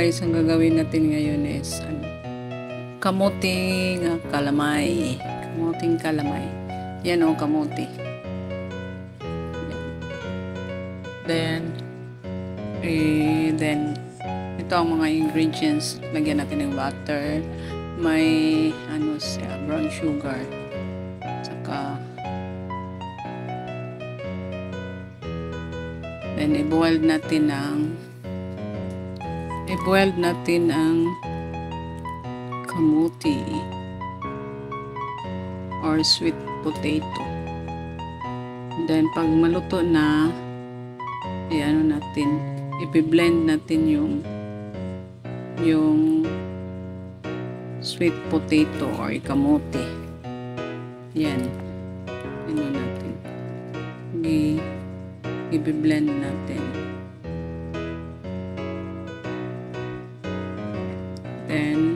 guys, ang gagawin natin ngayon is kamuting kalamay. Kamuting kalamay. Yan o, kamuti. Then ito ang mga ingredients. Lagyan natin ng butter. May brown sugar. Saka then i-boil natin ang kamuti or sweet potato. Then pag maluto na, i-blend natin yung sweet potato or kamote. Yan. Natin. I-blend natin. Then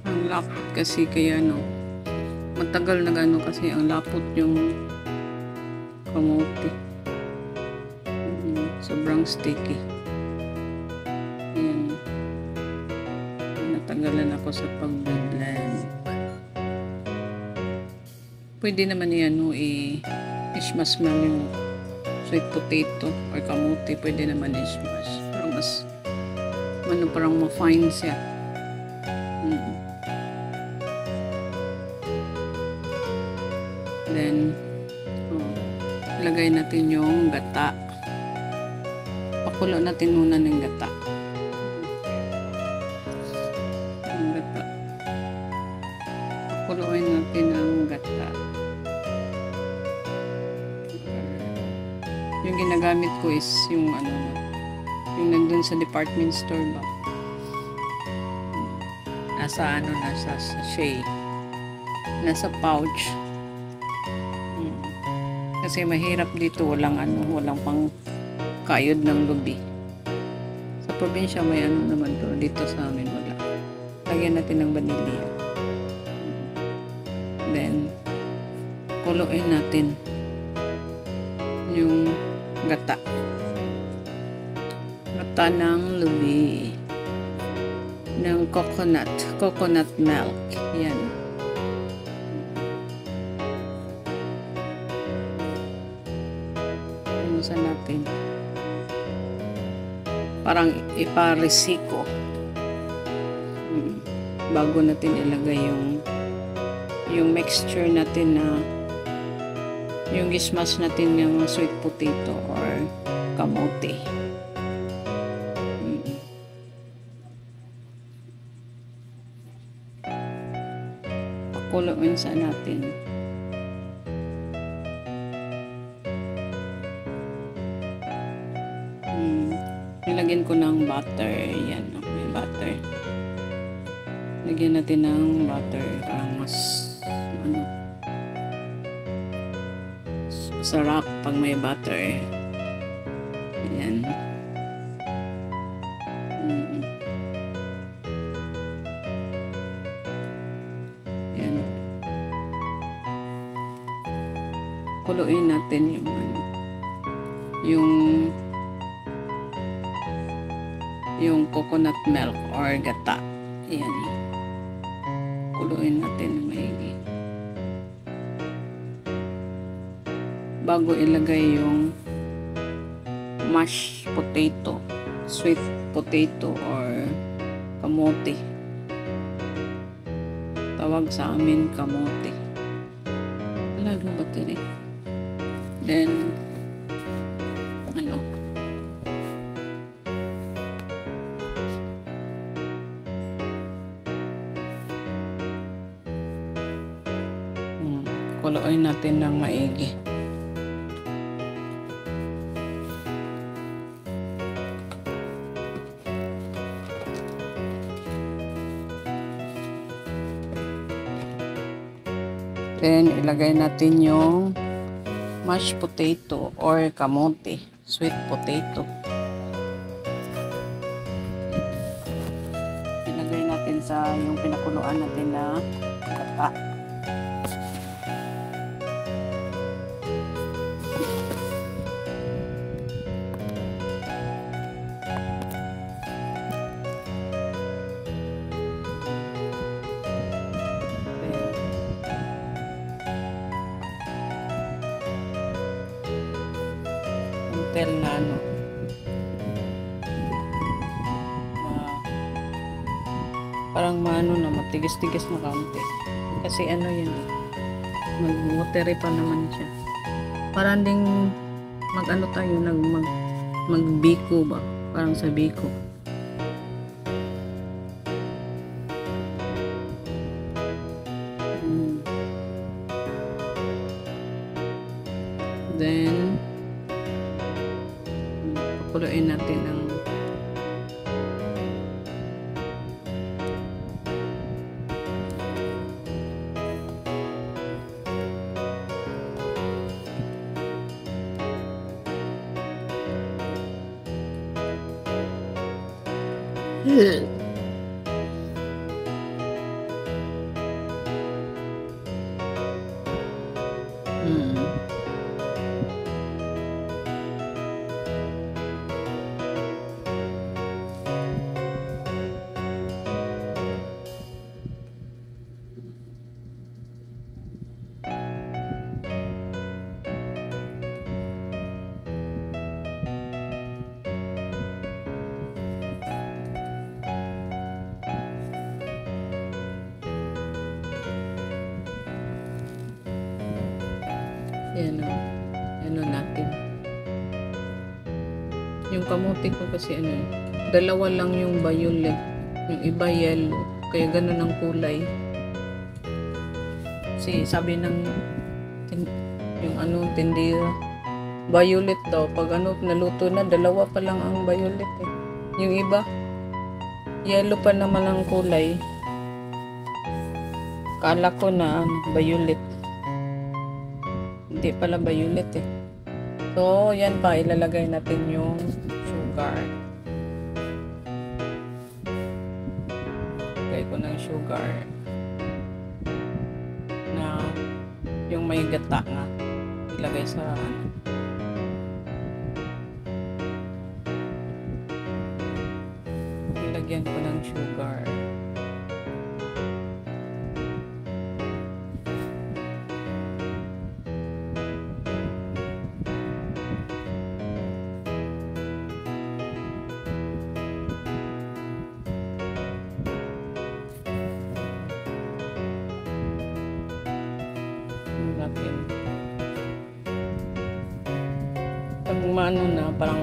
ang lapot kasi kaya matagal na kasi ang lapot yung kamote. Sobrang sticky. Ayan. Natagalan ako sa pag-blend. Pwede naman i-smash mo yung sweet potato or kamote. Pwede naman i-smash. Pero mas parang ma-fine siya. Then ilagay natin yung gata. Pakulo natin muna ng gata. Pakuluin natin ang gata. Yung ginagamit ko is yung nandun sa department store ba. Nasa sachet. Nasa pouch. Kasi mahirap dito, walang pang kayod ng lubi. Sa probinsya may naman to, dito sa amin wala. Lagyan natin ng vanilya. Then kuluin natin yung gata ng lubi ng coconut milk. Yan. Natin parang iparesiko bago natin ilagay yung mixture natin na yung gismas natin ng sweet potato or kamote. Pakuluin sa natin. Nilagyan ko ng butter. Yan, may butter. Lagyan natin ng butter para mas sarap pag may butter. Yan. Yan. Kuluin natin yung coconut milk or gata. Ayan. Kuluin natin maigi. Bago ilagay yung mashed potato, sweet potato or kamote. Tawag sa amin kamote. Lalo ba ito eh? Then kuluin natin ng maigi. Then ilagay natin yung mashed potato or kamote, sweet potato. Ilagay natin sa yung pinakuluan natin na gata. Until na ano, parang maano na, matigas-tigas na kaunti. Kasi ano yun, mag-watery pa naman siya. Parang ding mag-ano tayo, mag-biko ba? Parang sa biko. Then, pakuluin natin ang yan o. Ano natin. Yung kamuti ko kasi ano, dalawa lang yung violet. Yung iba yellow. Kaya ganun ang kulay. Kasi sabi ng yung ano, tindira, violet daw. Pag ano, naluto na, dalawa pa lang ang violet eh. Yung iba, yellow pa naman ang kulay. Kala ko na violet. Hindi pala violet eh. So, yan pa. Ilalagay natin yung sugar. Lagay ko ng sugar. Na yung may gata nga. Ilagay sa ano. Ilagyan ko ng sugar. Natin. Pag maano na, parang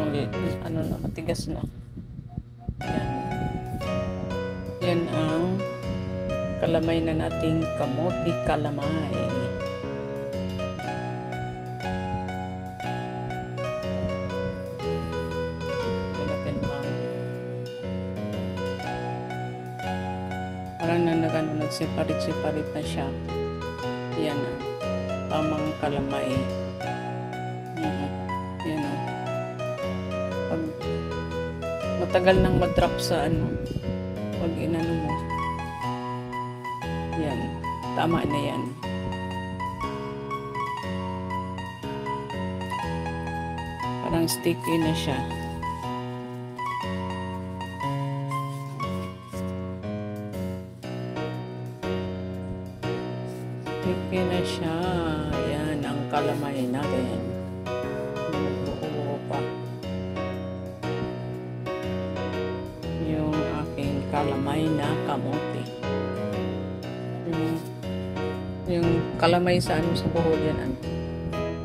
ano na, matigas na. Yan. Yan ang kalamay na nating kamote kalamay. Parang nagseparate-separate na siya. Yan na. Tamang kalamay. Yan o. Pag matagal nang madrop sa ano, pag inano mo, yan, tama na yan. Parang sticky na siya. Sticky na siya. Yan ang kalamay natin. Nagbuo pa. Yung aking kalamay na kamote. Yung kalamay sa ano sa buhol yan. Ano.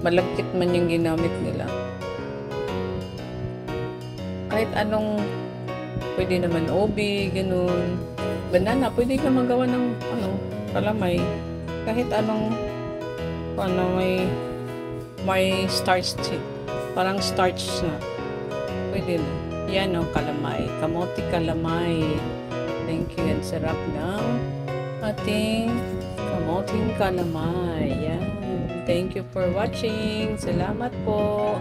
Malagkit man yung ginamit nila. Kahit anong pwede naman obi, ganun. Banana, pwede ka magawa ng ano, kalamay. Kahit anong may starch, parang starch na pwede na. Yan o, kalamay, kamote kalamay. Thank you, and sarap ng ating kamoting kalamay. Yan, thank you for watching. Salamat po.